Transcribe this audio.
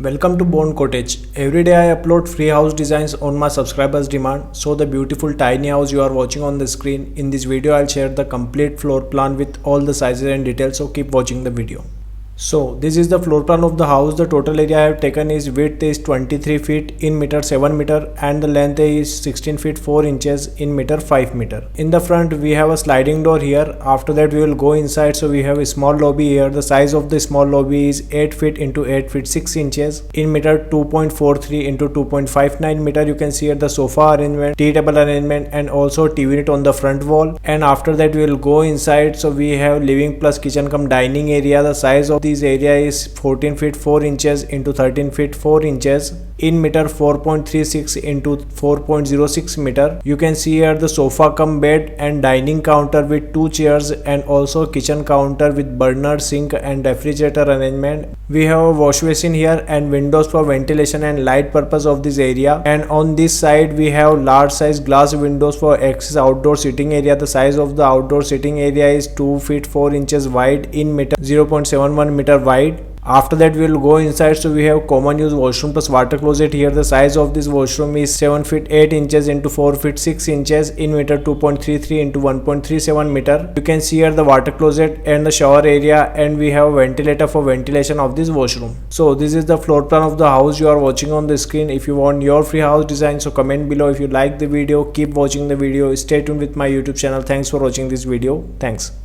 Welcome to Bone Cottage. Every day I upload free house designs on my subscribers demand. So the beautiful tiny house you are watching on the screen. In this video I'll share the complete floor plan with all the sizes and details, so keep watching the video. So this is the floor plan of the house. The total area I have taken is width is 23 feet in meter 7 meter and the length is 16 feet 4 inches in meter 5 meter. In the front we have a sliding door here. After that we will go inside. So we have a small lobby here. The size of the small lobby is 8 feet into 8 feet 6 inches in meter 2.43 into 2.59 meter. You can see here the sofa arrangement, tea table arrangement and also TV unit on the front wall. And after that we will go inside. So we have living plus kitchen cum dining area. The size of this area is 14 feet 4 inches into 13 feet 4 inches in meter 4.36 into 4.06 meter. You can see here the sofa cum bed and dining counter with 2 chairs and also kitchen counter with burner, sink and refrigerator arrangement. We have a wash basin here and windows for ventilation and light purpose of this area. And on this side we have large size glass windows for access outdoor sitting area. The size of the outdoor sitting area is 2 feet 4 inches wide in meter 0.71 meter wide. After that we will go inside. So we have common use washroom plus water closet here. The size of this washroom is 7 feet 8 inches into 4 feet 6 inches in meter 2.33 into 1.37 meter. You can see here the water closet and the shower area, and we have a ventilator for ventilation of this washroom. So this is the floor plan of the house you are watching on the screen. If you want your free house design, so comment below. If you like the video, keep watching the video. Stay tuned with my YouTube channel. Thanks for watching this video. Thanks.